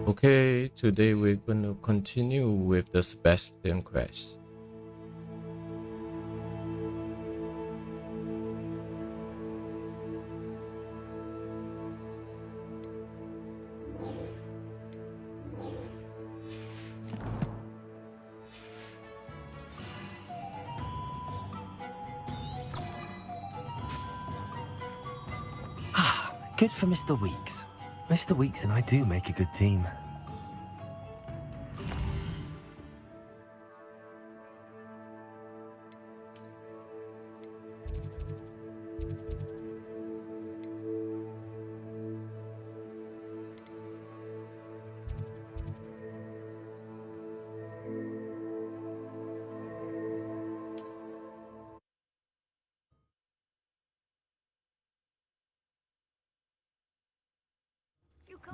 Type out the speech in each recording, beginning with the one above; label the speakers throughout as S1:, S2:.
S1: Okay, today we're going to continue with the Sebastian quest.
S2: Good for Mr. Weeks. Mr. Weeks and I do make a good team.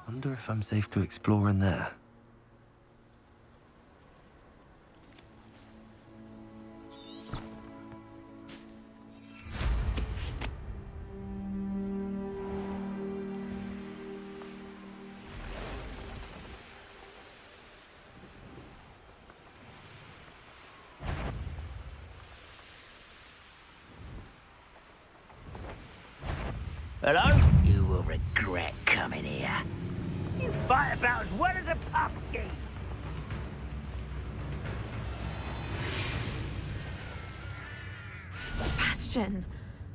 S2: Wonder if I'm safe to explore in there.
S3: Hello? You will regret coming here. You fight about as well as a pumpkin.
S4: Sebastian,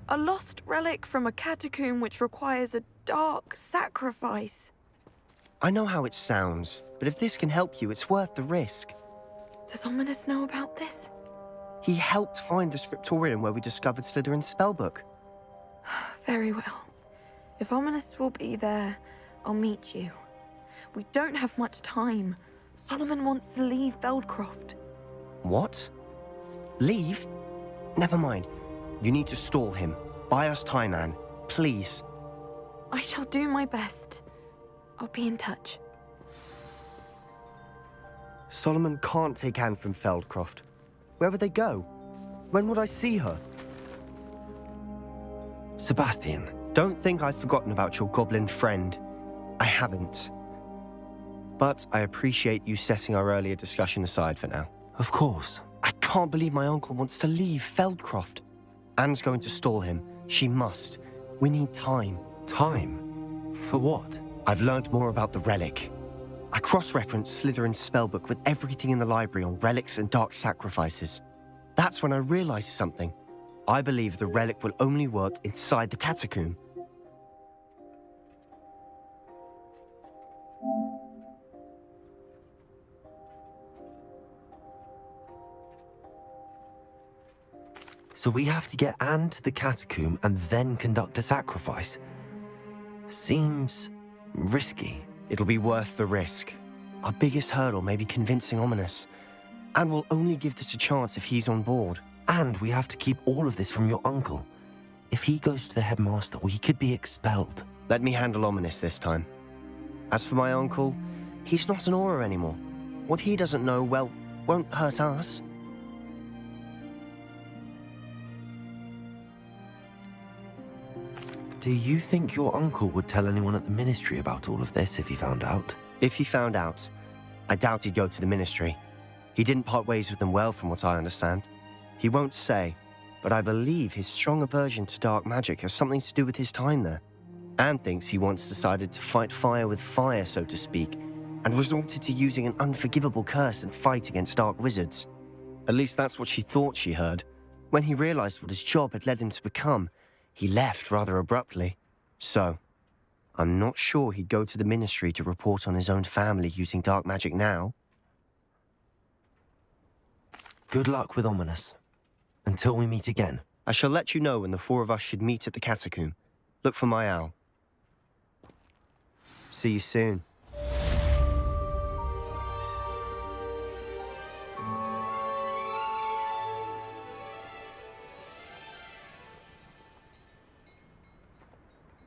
S4: a lost relic from a catacomb which requires a dark sacrifice.
S5: I know how it sounds, but if this can help you, it's worth the risk.
S4: Does Ominous know about this?
S5: He helped find the scriptorium where we discovered Slytherin's spellbook.
S4: Very well. If Ominous will be there, I'll meet you. We don't have much time. Solomon wants to leave Feldcroft.
S5: What? Leave? Never mind. You need to stall him. Buy us time, Anne. Please.
S4: I shall do my best. I'll be in touch.
S5: Solomon can't take Anne from Feldcroft. Where would they go? When would I see her?
S2: Sebastian.
S5: Don't think I've forgotten about your goblin friend. I haven't. But I appreciate you setting our earlier discussion aside for now.
S2: Of course.
S5: I can't believe my uncle wants to leave Feldcroft. Anne's going to stall him. She must. We need time.
S2: Time? For what?
S5: I've learned more about the relic. I cross-referenced Slytherin's spellbook with everything in the library on relics and dark sacrifices. That's when I realized something. I believe the relic will only work inside the catacomb.
S2: So we have to get Anne to the catacomb and then conduct a sacrifice. Seems risky.
S5: It'll be worth the risk. Our biggest hurdle may be convincing Ominous. And we'll only give this a chance if he's on board.
S2: And we have to keep all of this from your uncle. If he goes to the headmaster, we could be expelled.
S5: Let me handle Ominous this time. As for my uncle, he's not an Auror anymore. What he doesn't know, well, won't hurt us.
S2: Do you think your uncle would tell anyone at the ministry about all of this if he found out?
S5: If he found out, I doubt he'd go to the ministry. He didn't part ways with them well, from what I understand. He won't say, but I believe his strong aversion to dark magic has something to do with his time there. Anne thinks he once decided to fight fire with fire, so to speak, and resorted to using an unforgivable curse in fight against dark wizards. At least that's what she thought she heard. When he realized what his job had led him to become, he left rather abruptly. So, I'm not sure he'd go to the ministry to report on his own family using dark magic now.
S2: Good luck with Ominous. Until we meet again.
S5: I shall let you know when the four of us should meet at the catacomb. Look for my owl. See you soon.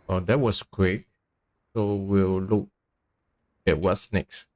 S1: Oh, that was quick. So we'll look at what's next.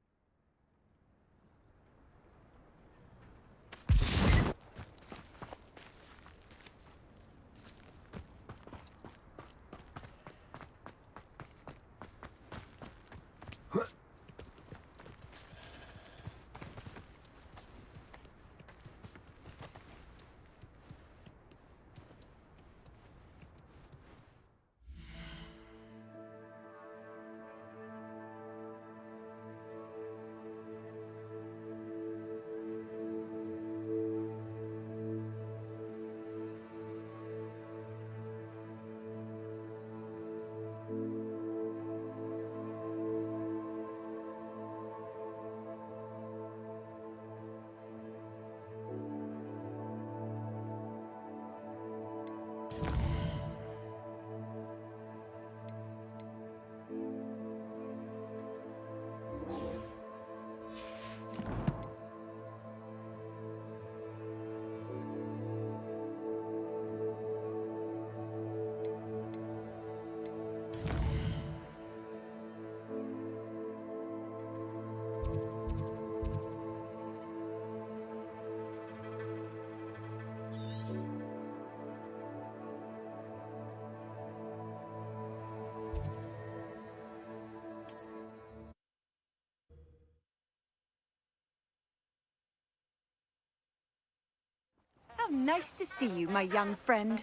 S6: How nice to see you, my young friend.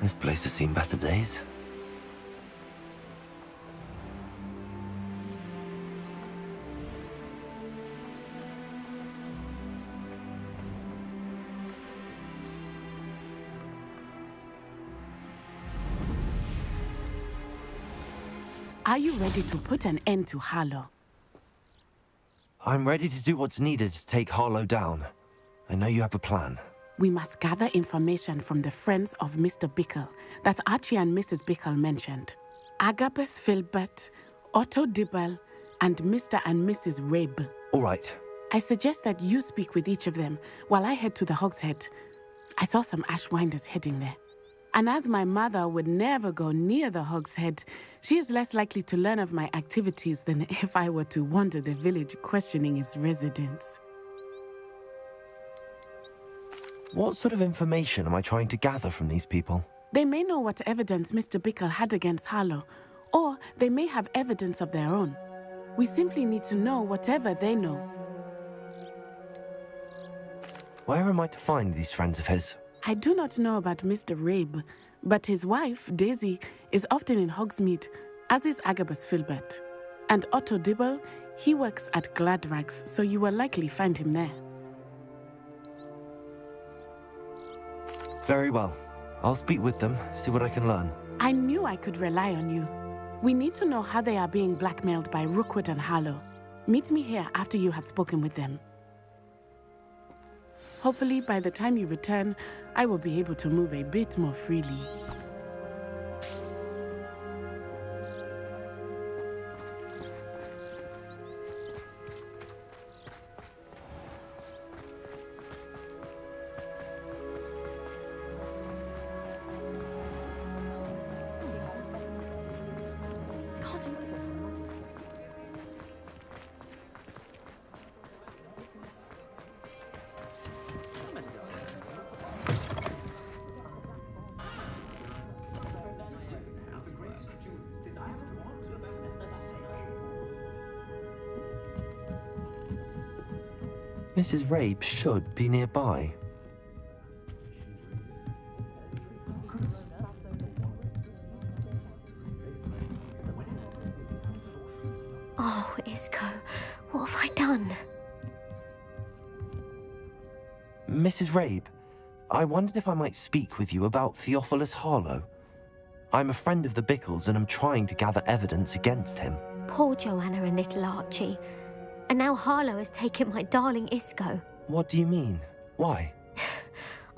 S2: This place has seen better days.
S7: Are you ready to put an end to Harlow?
S2: I'm ready to do what's needed to take Harlow down. I know you have a plan.
S7: We must gather information from the friends of Mr. Bickle that Archie and Mrs. Bickle mentioned. Agabus Filbert, Otto Dibble, and Mr. and Mrs. Rabe.
S2: All right.
S7: I suggest that you speak with each of them while I head to the Hogshead. I saw some Ashwinders heading there. And as my mother would never go near the Hogshead, she is less likely to learn of my activities than if I were to wander the village questioning its residents.
S2: What sort of information am I trying to gather from these people?
S7: They may know what evidence Mr. Bickle had against Harlow, or they may have evidence of their own. We simply need to know whatever they know.
S2: Where am I to find these friends of his?
S7: I do not know about Mr. Rabe, but his wife, Daisy, is often in Hogsmeade, as is Agabus Filbert. And Otto Dibble, he works at Gladrags, so you will likely find him there.
S2: Very well. I'll speak with them, see what I can learn.
S7: I knew I could rely on you. We need to know how they are being blackmailed by Rookwood and Harlow. Meet me here after you have spoken with them. Hopefully, by the time you return, I will be able to move a bit more freely.
S2: Mrs. Rabe should be nearby.
S8: Oh, Isco, what have I done?
S2: Mrs. Rabe, I wondered if I might speak with you about Theophilus Harlow. I'm a friend of the Bickles and I'm trying to gather evidence against him.
S8: Poor Joanna and little Archie. And now Harlow has taken my darling Isco.
S2: What do you mean? Why?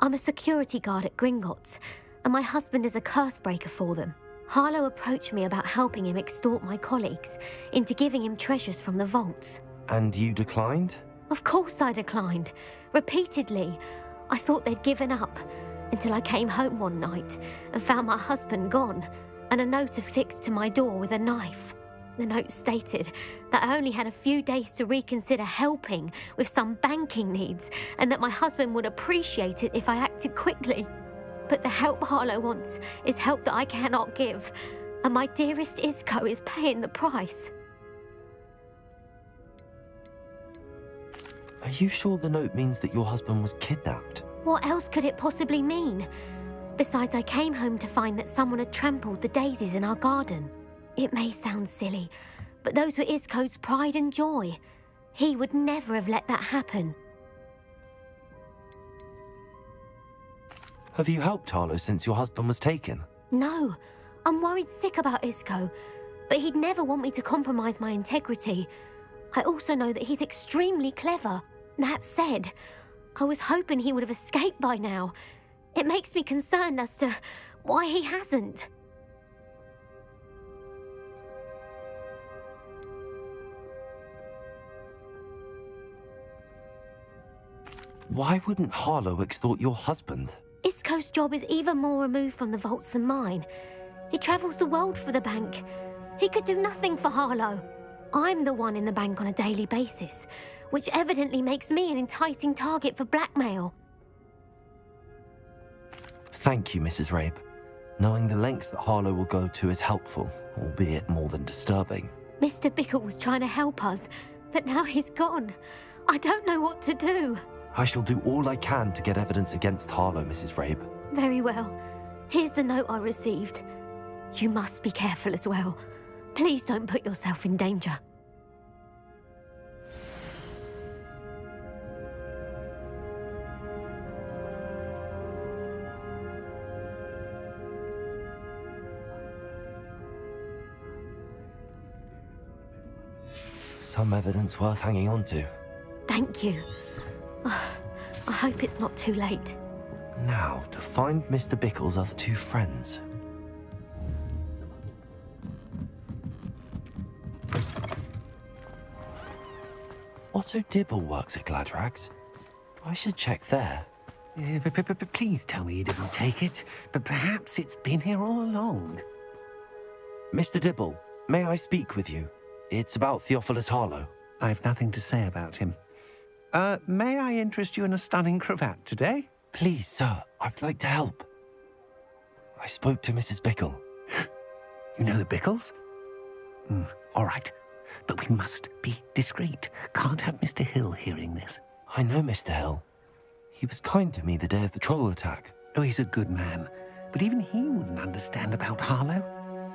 S8: I'm a security guard at Gringotts, and my husband is a curse breaker for them. Harlow approached me about helping him extort my colleagues into giving him treasures from the vaults.
S2: And you declined?
S8: Of course I declined. Repeatedly. I thought they'd given up, until I came home one night and found my husband gone, and a note affixed to my door with a knife. The note stated that I only had a few days to reconsider helping with some banking needs, and that my husband would appreciate it if I acted quickly. But the help Harlow wants is help that I cannot give, and my dearest Isco is paying the price.
S2: Are you sure the note means that your husband was kidnapped?
S8: What else could it possibly mean? Besides, I came home to find that someone had trampled the daisies in our garden. It may sound silly, but those were Isco's pride and joy. He would never have let that happen.
S2: Have you helped Harlow since your husband was taken?
S8: No, I'm worried sick about Isco, but he'd never want me to compromise my integrity. I also know that he's extremely clever. That said, I was hoping he would have escaped by now. It makes me concerned as to why he hasn't.
S2: Why wouldn't Harlow extort your husband?
S8: Isco's job is even more removed from the vaults than mine. He travels the world for the bank. He could do nothing for Harlow. I'm the one in the bank on a daily basis, which evidently makes me an enticing target for blackmail.
S2: Thank you, Mrs. Rabe. Knowing the lengths that Harlow will go to is helpful, albeit more than disturbing.
S8: Mr. Bickle was trying to help us, but now he's gone. I don't know what to do.
S2: I shall do all I can to get evidence against Harlow, Mrs. Rabe.
S8: Very well. Here's the note I received. You must be careful as well. Please don't put yourself in danger.
S2: Some evidence worth hanging on to.
S8: Thank you. I hope it's not too late.
S2: Now, to find Mr. Bickle's other two friends. Otto Dibble works at Gladrags. I should check there.
S3: Please tell me you didn't take it. But perhaps it's been here all along.
S2: Mr. Dibble, may I speak with you? It's about Theophilus Harlow.
S3: I've nothing to say about him. May I interest you in a stunning cravat today?
S2: Please, sir, I'd like to help. I spoke to Mrs. Bickle.
S3: You know the Bickles? All right. But we must be discreet. Can't have Mr. Hill hearing this.
S2: I know Mr. Hill. He was kind to me the day of the troll attack.
S3: Oh, he's a good man. But even he wouldn't understand about Harlow.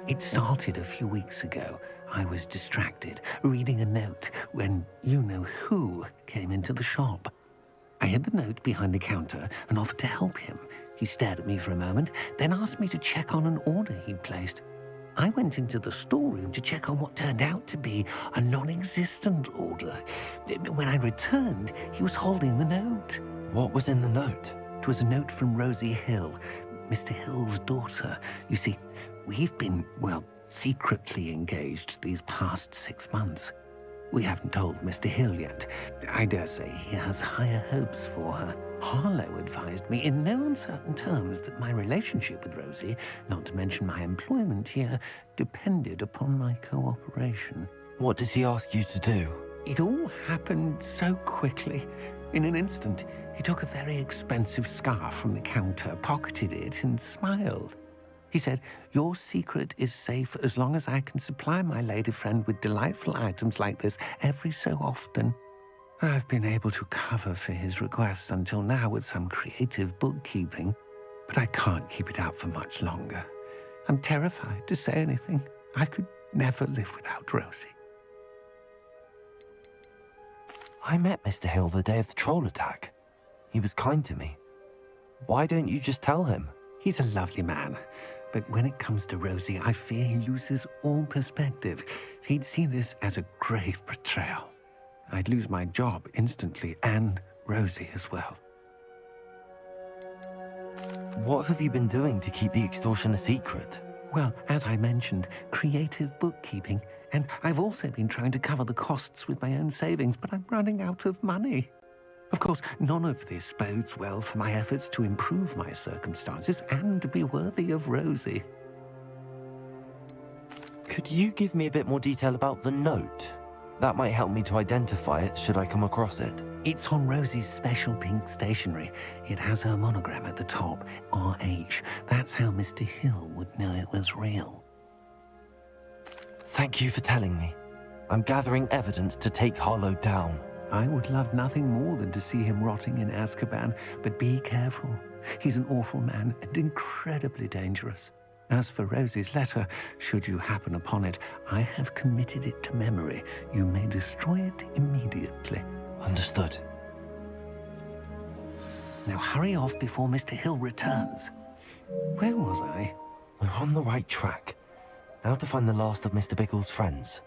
S3: It started a few weeks ago. I was distracted, reading a note, when you-know-who came into the shop. I hid the note behind the counter and offered to help him. He stared at me for a moment, then asked me to check on an order he'd placed. I went into the storeroom to check on what turned out to be a non-existent order. When I returned, he was holding the note.
S2: What was in the note?
S3: It was a note from Rosie Hill, Mr. Hill's daughter. You see, we've been, well, secretly engaged these past 6 months. We haven't told Mr. Hill yet. I dare say he has higher hopes for her. Harlow advised me in no uncertain terms that my relationship with Rosie, not to mention my employment here, depended upon my cooperation.
S2: What does he ask you to do?
S3: It all happened so quickly. In an instant, he took a very expensive scarf from the counter, pocketed it, and smiled. He said, "Your secret is safe as long as I can supply my lady friend with delightful items like this every so often." I've been able to cover for his requests until now with some creative bookkeeping, but I can't keep it up for much longer. I'm terrified to say anything. I could never live without Rosie.
S2: I met Mr. Hill the day of the troll attack. He was kind to me. Why don't you just tell him?
S3: He's a lovely man, but when it comes to Rosie, I fear he loses all perspective. He'd see this as a grave betrayal. I'd lose my job instantly, and Rosie as well.
S2: What have you been doing to keep the extortion a secret?
S3: Well, as I mentioned, creative bookkeeping, and I've also been trying to cover the costs with my own savings, but I'm running out of money. Of course, none of this bodes well for my efforts to improve my circumstances and to be worthy of Rosie.
S2: Could you give me a bit more detail about the note? That might help me to identify it should I come across it.
S3: It's on Rosie's special pink stationery. It has her monogram at the top, RH. That's how Mr. Hill would know it was real.
S2: Thank you for telling me. I'm gathering evidence to take Harlow down.
S3: I would love nothing more than to see him rotting in Azkaban, but be careful. He's an awful man and incredibly dangerous. As for Rosie's letter, should you happen upon it, I have committed it to memory. You may destroy it immediately.
S2: Understood.
S3: Now hurry off before Mr. Hill returns. Where was I?
S2: We're on the right track. Now to find the last of Mr. Bickle's friends.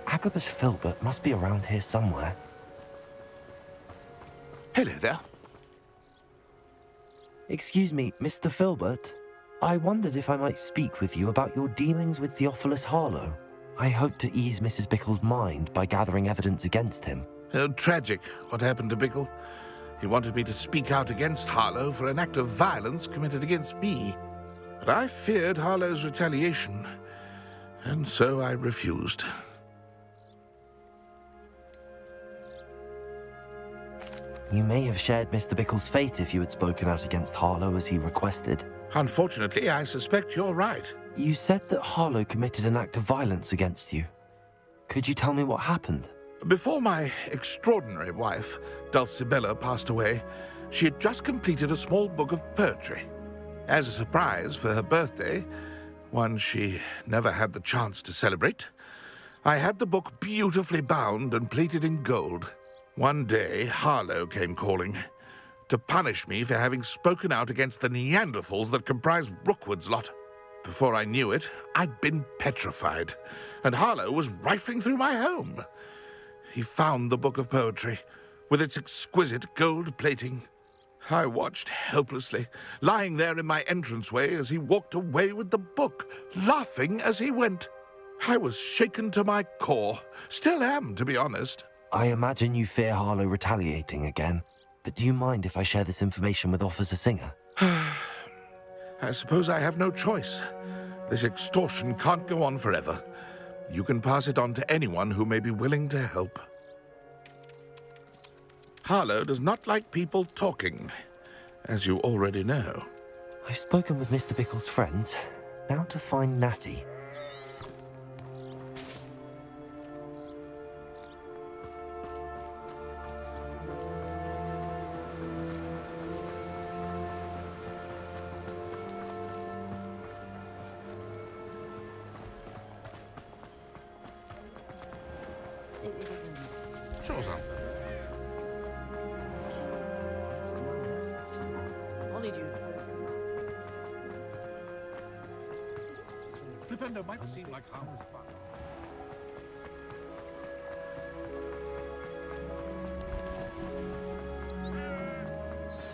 S2: Agabus Filbert must be around here somewhere.
S3: Hello there.
S2: Excuse me, Mr. Filbert. I wondered if I might speak with you about your dealings with Theophilus Harlow. I hope to ease Mrs. Bickle's mind by gathering evidence against him.
S9: Tragic, what happened to Bickle. He wanted me to speak out against Harlow for an act of violence committed against me. But I feared Harlow's retaliation, and so I refused.
S2: You may have shared Mr. Bickle's fate if you had spoken out against Harlow as he requested.
S9: Unfortunately, I suspect you're right.
S2: You said that Harlow committed an act of violence against you. Could you tell me what happened?
S9: Before my extraordinary wife, Dulcibella, passed away, she had just completed a small book of poetry. As a surprise for her birthday, one she never had the chance to celebrate, I had the book beautifully bound and plated in gold. One day, Harlow came calling to punish me for having spoken out against the Neanderthals that comprise Rookwood's lot. Before I knew it, I'd been petrified, and Harlow was rifling through my home. He found the book of poetry, with its exquisite gold plating. I watched helplessly, lying there in my entranceway as he walked away with the book, laughing as he went. I was shaken to my core. Still am, to be honest.
S2: I imagine you fear Harlow retaliating again, but do you mind if I share this information with Officer Singer?
S9: I suppose I have no choice. This extortion can't go on forever. You can pass it on to anyone who may be willing to help. Harlow does not like people talking, as you already know.
S2: I've spoken with Mr. Bickle's friends. Now to find Natty.
S9: Sure, son. Flipendo might seem like harmless fun.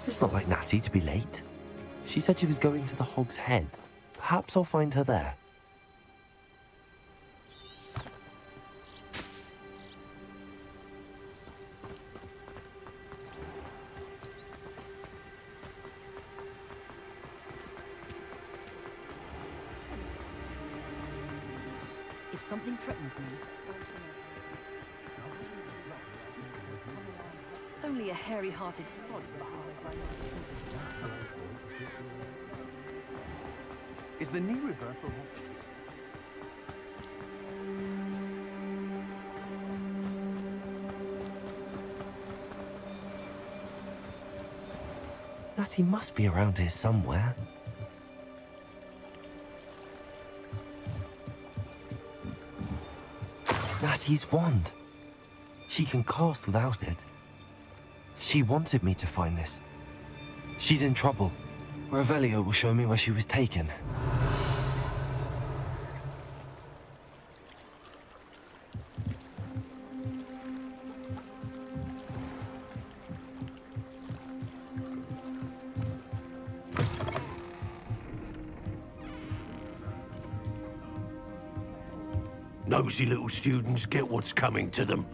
S2: It's not like Natty to be late. She said she was going to the Hog's Head. Perhaps I'll find her there.
S6: If something threatens me, only a hairy-hearted sod behind.
S3: Is the knee reversal?
S2: Natty must be around here somewhere. Natty's wand. She can cast without it. She wanted me to find this. She's in trouble. Revelio will show me where she was taken.
S3: Nosy little students get what's coming to them.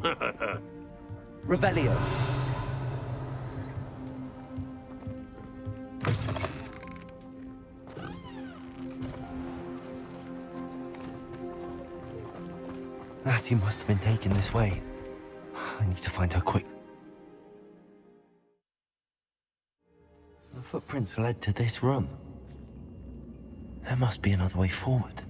S2: Revelio. Natty must have been taken this way. I need to find her quick. The footprints led to this room. There must be another way forward.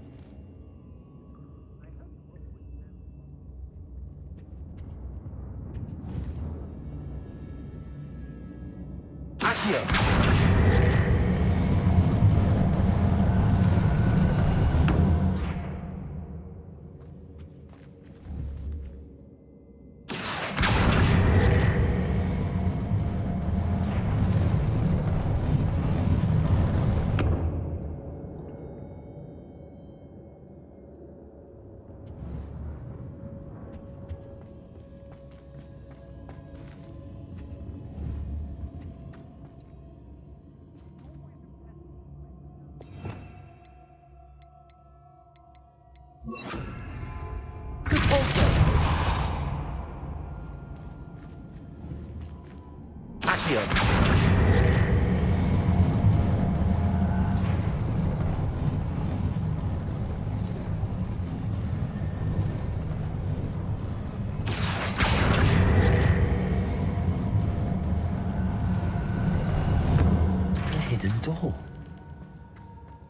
S2: Hidden door.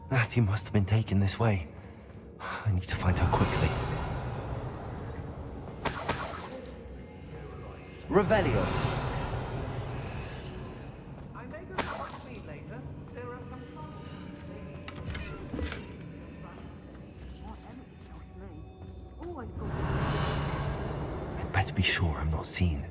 S2: Natty must have been taken this way. I need to find her quickly. Revelio. I'd better be sure I'm not seen.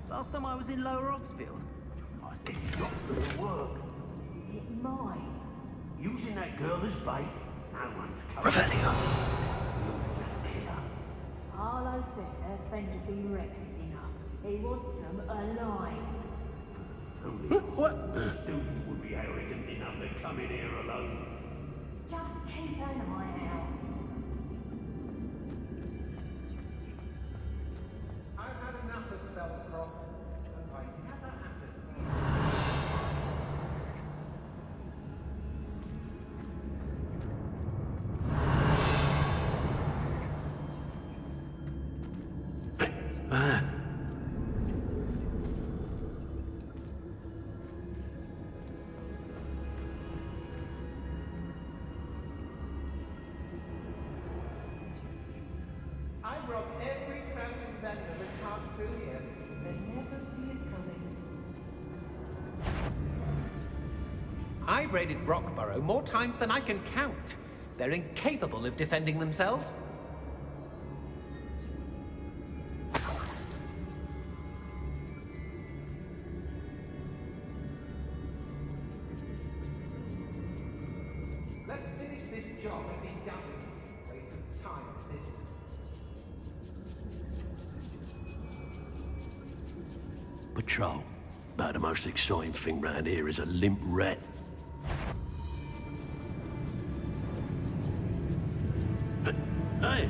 S10: Last time I was in Lower Oxfield, I think shot for the work. It might. Using that girl as bait, no one's coming.
S2: Revelio.
S11: Arlo says her friend will be reckless enough. He wants them alive.
S10: What? A student would be arrogant enough to come in here alone.
S11: Just keep an eye out.
S12: I've had enough of self-prop, and I never have to see I've robbed every traveling vendor that passed through here. They never see it coming. I've raided Brockborough more times than I can count. They're incapable of defending themselves. Let's finish this job and be done with it. Waste of time, this.
S10: Patrol. About the most exciting thing round here is a limp rat. Hey!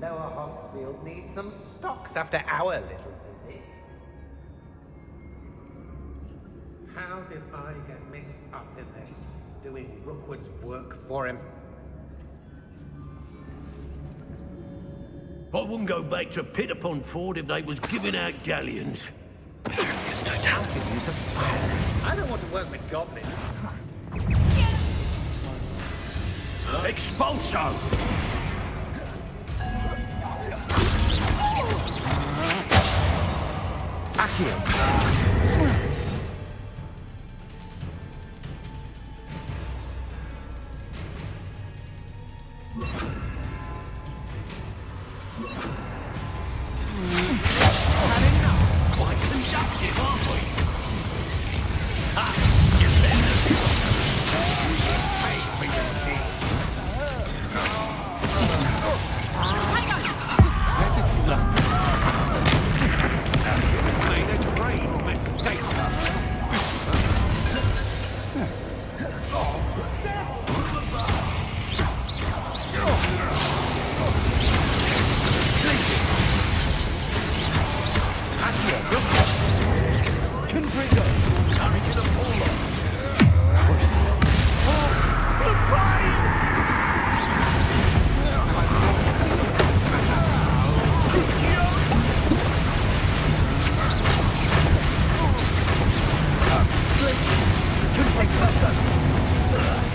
S12: Lower Hogsfield needs some stocks after our little visit. How did I get mixed up in this, doing Rookwood's work for him?
S10: I wouldn't go back to Pit upon Ford if they was giving out galleons.
S12: I could use a fire. I don't want to work with goblins.
S10: Expulso! Quite conductive, aren't we? Ha! You made a grave mistake.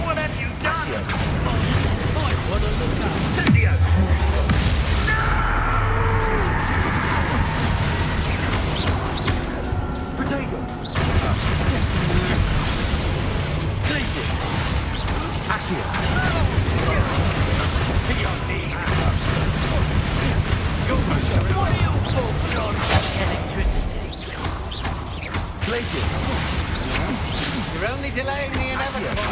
S10: What have you done? I want to look up. Incendio!
S2: Protego. Glacius. Accio.
S10: What are you folks on? Electricity.
S2: Glacius.
S12: You're only delaying the inevitable.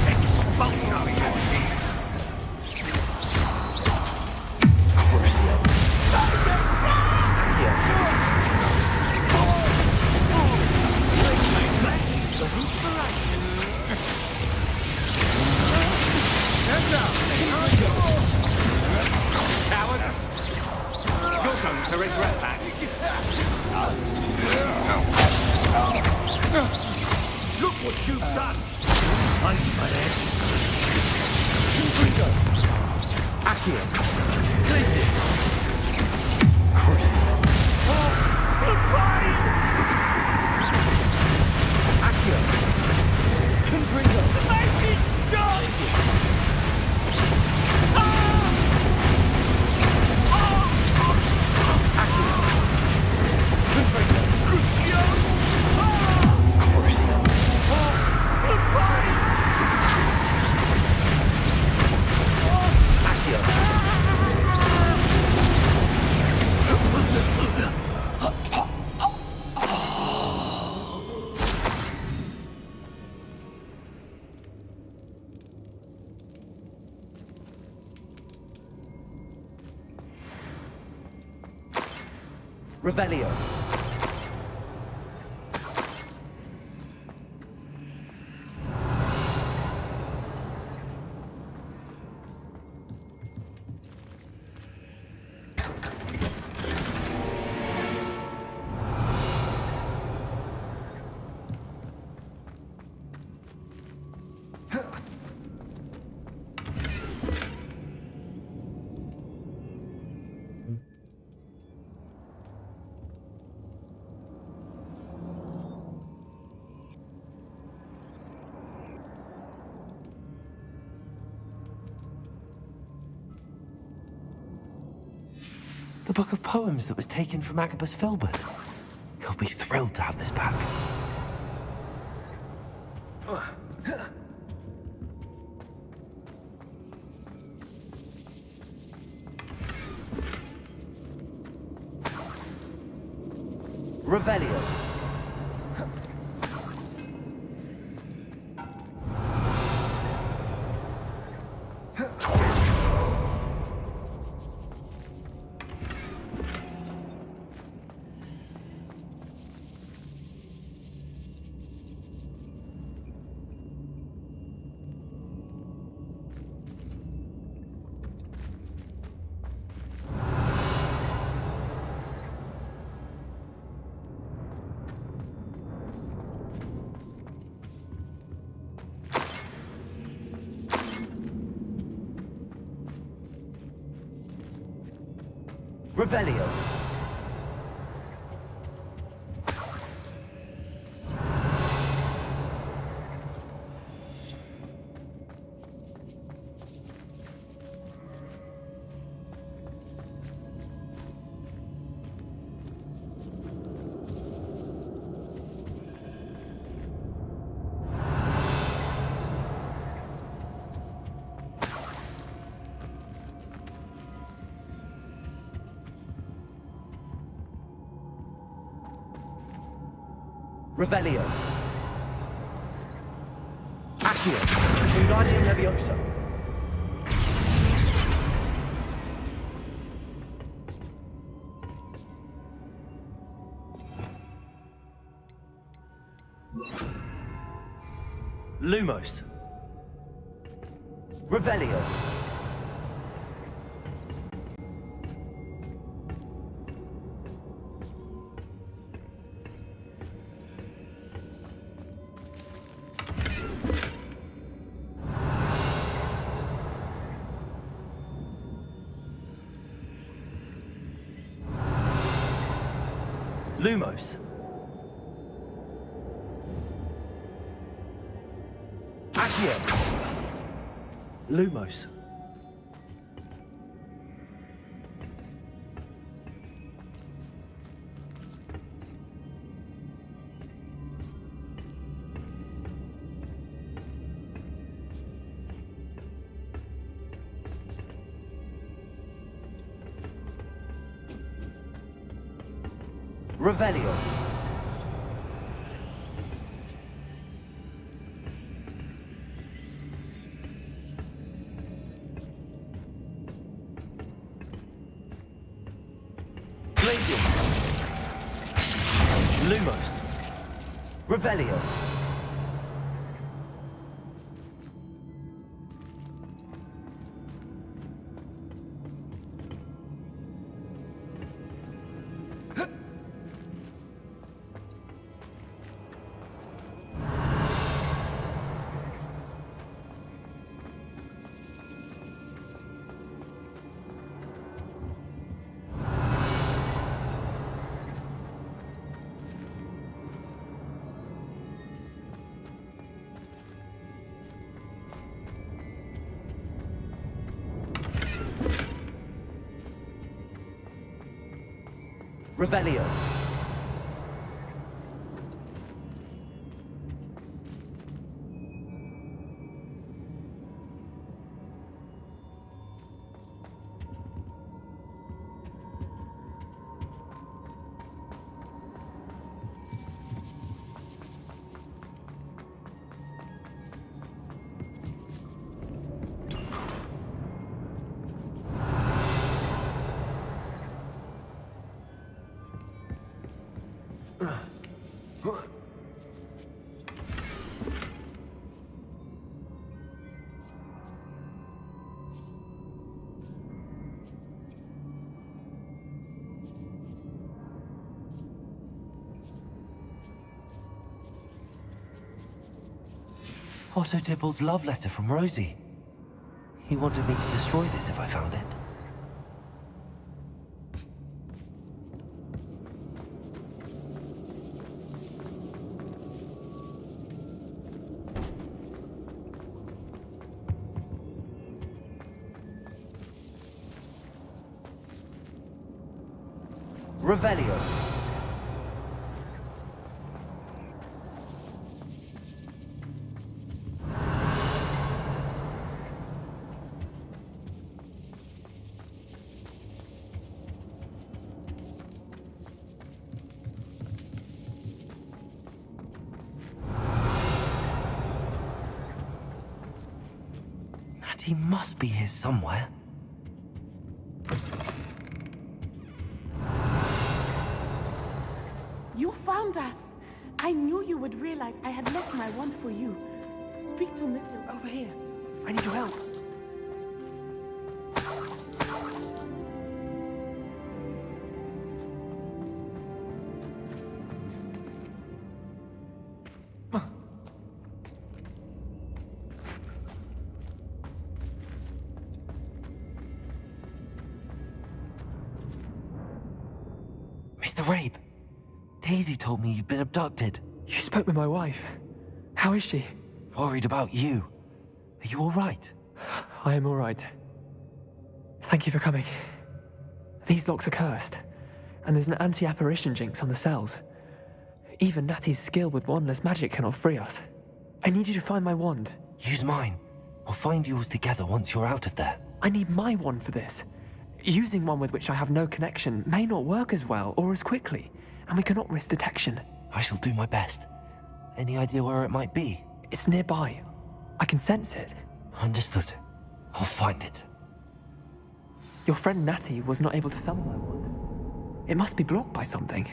S10: Expulso!
S2: Accio! Glacis! Crucible! Accio! Confringo!
S10: Make it stop!
S2: Accio! Confringo! Crucio! Crucio! Accio! Revelio. The book of poems that was taken from Agabus Filbert. He'll be thrilled to have this back. Revelio. Revelio. Revelio. Accio. Wingardium Leviosa. Lumos. Revelio. Lumos. Accio. Lumos. Revelio. Glacius. Lumos. Revelio. Revelio. Otto Dibble's love letter from Rosie. He wanted me to destroy this if I found it. Revelio. Natty must be here somewhere.
S7: You found us! I knew you would realize I had left my wand for you. Speak to Mr.
S2: Over here. I need your help. Mr. Rabe, Daisy told me you'd been abducted.
S13: You spoke with my wife. How is she?
S2: Worried about you. Are you all right?
S13: I am all right. Thank you for coming. These locks are cursed, and there's an anti-apparition jinx on the cells. Even Natty's skill with wandless magic cannot free us. I need you to find my wand.
S2: Use mine. We'll find yours together once you're out of there.
S13: I need my wand for this. Using one with which I have no connection may not work as well or as quickly, and we cannot risk detection.
S2: I shall do my best. Any idea where it might be?
S13: It's nearby. I can sense it.
S2: Understood. I'll find it.
S13: Your friend Natty was not able to summon my wand. It must be blocked by something.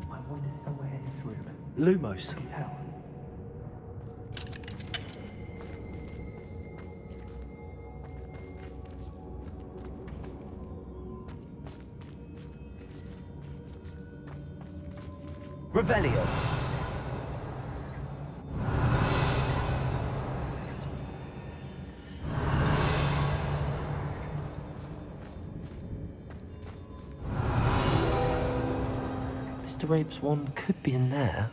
S13: My wand is somewhere in this room.
S2: Lumos.
S13: Can you tell?
S2: Revelio. Mr. Rabe's wand could be in there.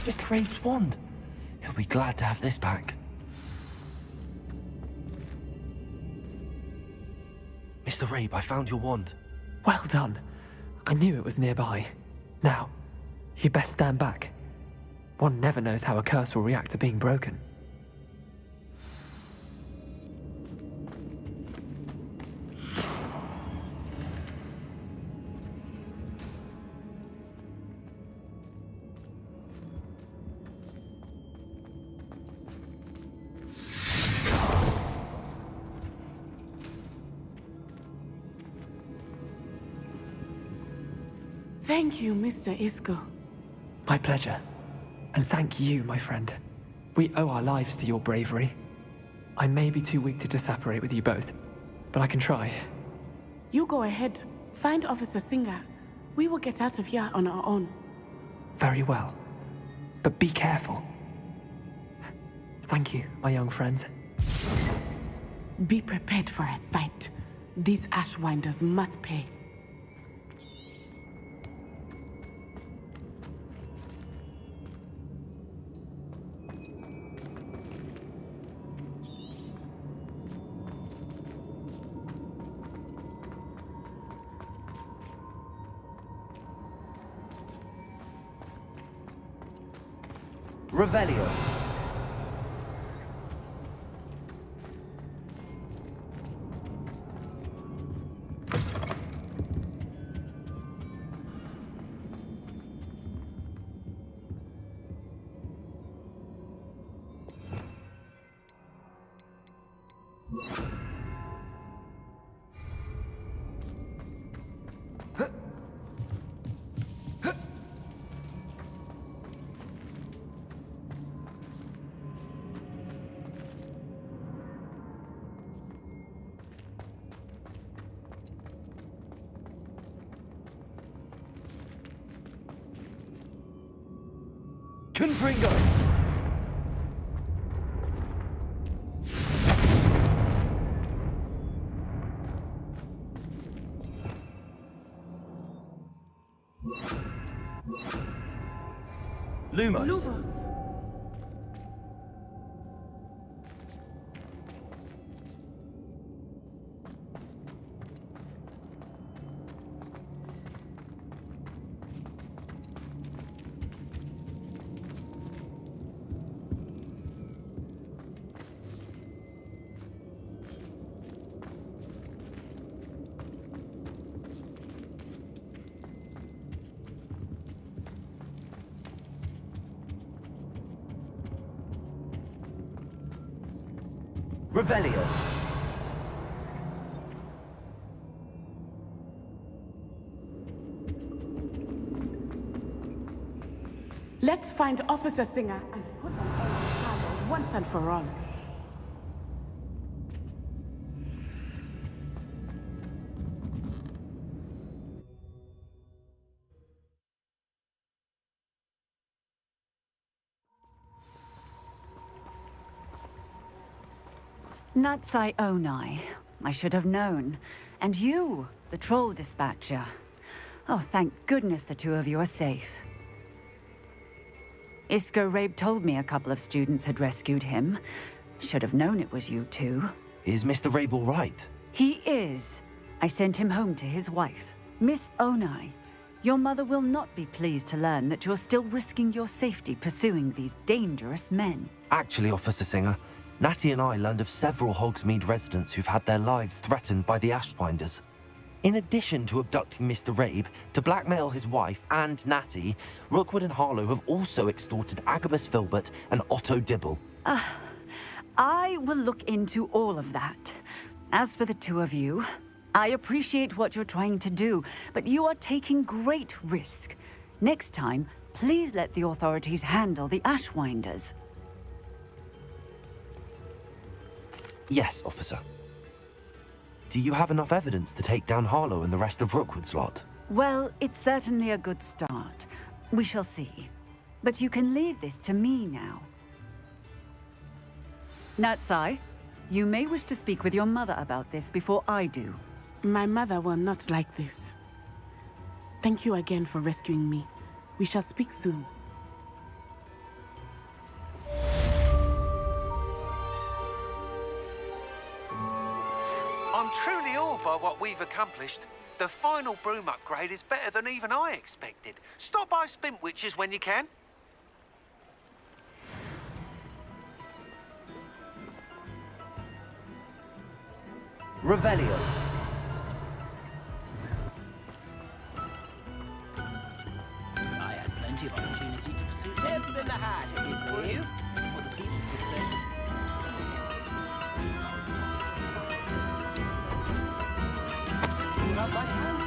S2: Mr. Rabe's wand. He'll be glad to have this back. Mr. Rabe, I found your wand.
S13: Well done. I knew it was nearby. Now, you best stand back. One never knows how a curse will react to being broken.
S7: Thank you, Mr. Isco.
S13: My pleasure. And thank you, my friend. We owe our lives to your bravery. I may be too weak to disapparate with you both, but I can try.
S7: You go ahead. Find Officer Singer. We will get out of here on our own.
S13: Very well. But be careful. Thank you, my young friends.
S7: Be prepared for a fight. These Ashwinders must pay.
S14: Revelio. Confringo! Lumos.
S7: Lubos.
S14: Revelio.
S7: Let's find Officer Singer and put an end to Harlow once and for all.
S15: Natsai Onai. I should have known. And you, the troll dispatcher. Oh, thank goodness the two of you are safe. Isco Rabe told me a couple of students had rescued him. Should have known it was you two.
S2: Is Mr. Rabe all right?
S15: He is. I sent him home to his wife. Miss Onai, your mother will not be pleased to learn that you're still risking your safety pursuing these dangerous men.
S2: Actually, Officer Singer, Natty and I learned of several Hogsmeade residents who've had their lives threatened by the Ashwinders. In addition to abducting Mr. Rabe to blackmail his wife and Natty, Rookwood and Harlow have also extorted Agabus Filbert and Otto Dibble.
S15: I will look into all of that. As for the two of you, I appreciate what you're trying to do, but you are taking great risk. Next time, please let the authorities handle the Ashwinders.
S2: Yes, officer. Do you have enough evidence to take down Harlow and the rest of Rookwood's lot?
S15: Well, it's certainly a good start. We shall see. But you can leave this to me now. Natsai, you may wish to speak with your mother about this before I do.
S7: My mother will not like this. Thank you again for rescuing me. We shall speak soon.
S12: I'm truly awed by what we've accomplished. The final broom upgrade is better than even I expected. Stop by Spintwitches when you can.
S14: Revelio.
S10: I had plenty of opportunity to pursue tips in the hat, if you please. For the people's defense. You have my hand.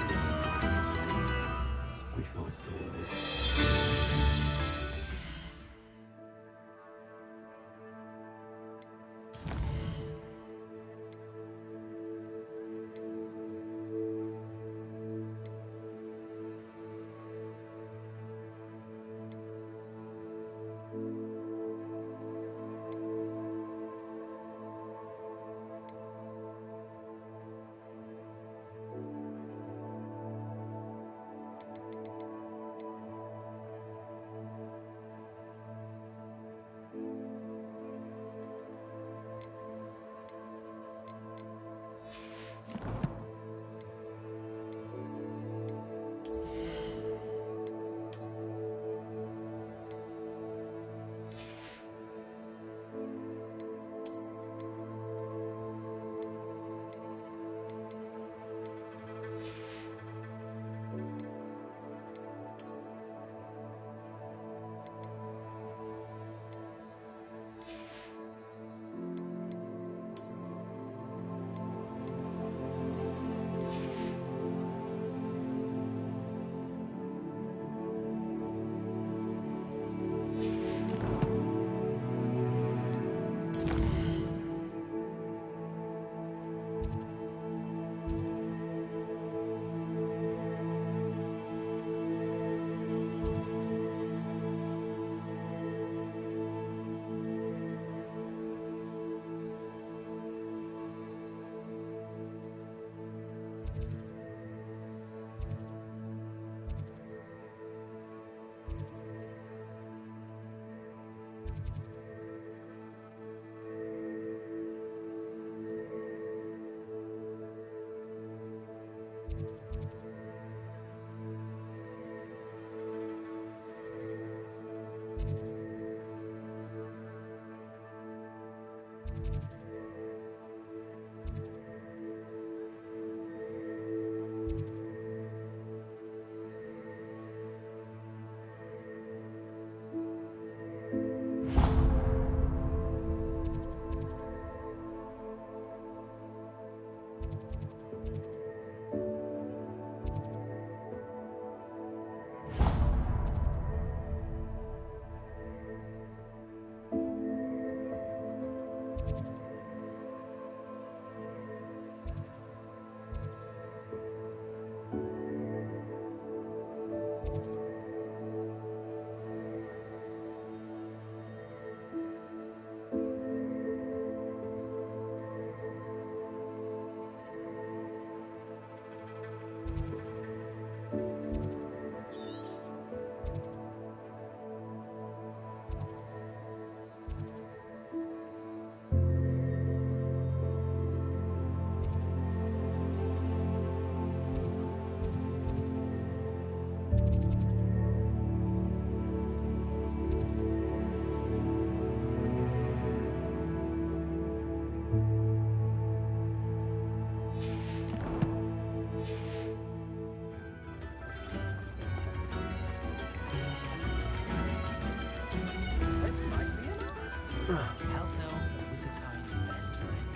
S10: House elves are Wizardkine's best friend.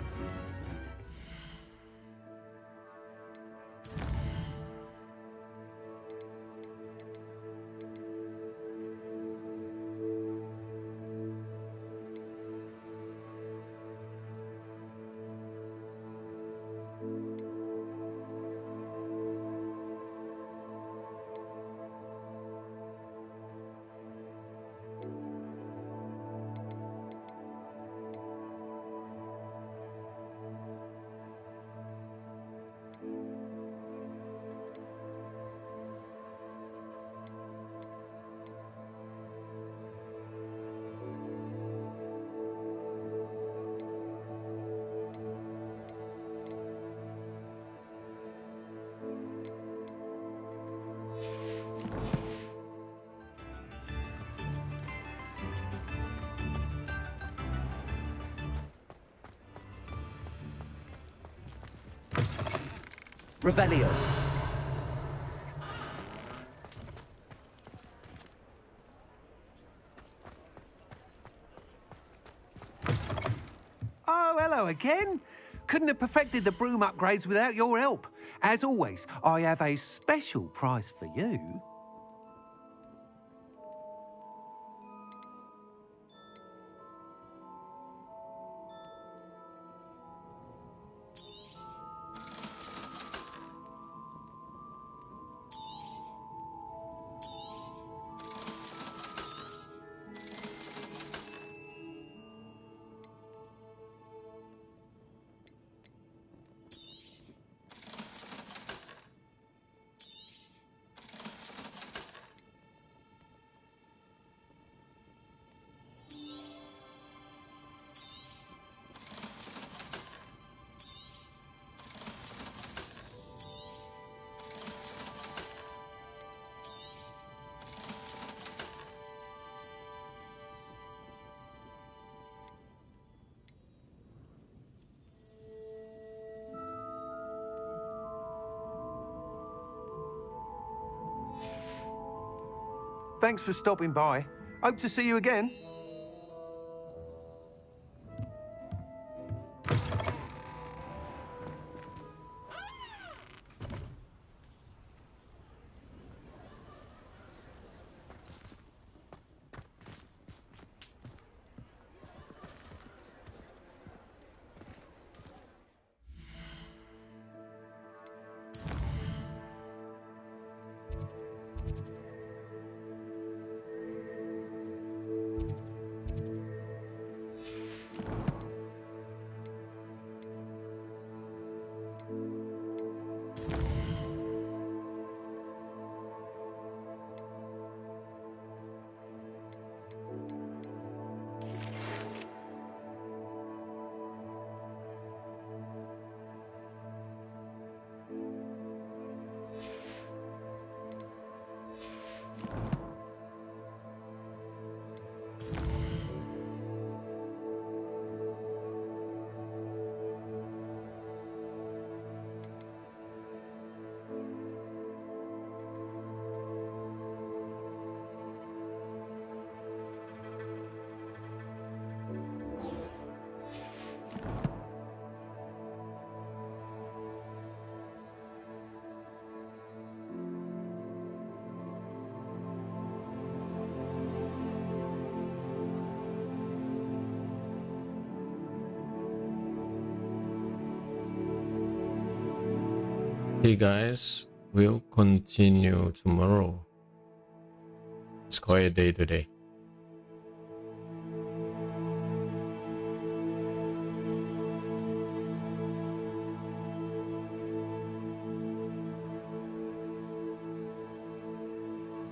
S14: Revelio.
S3: Oh, hello again. Couldn't have perfected the broom upgrades without your help. As always, I have a special prize for you. Thanks for stopping by. Hope to see you again.
S1: Hey guys, we'll continue tomorrow. Let's call it a day today.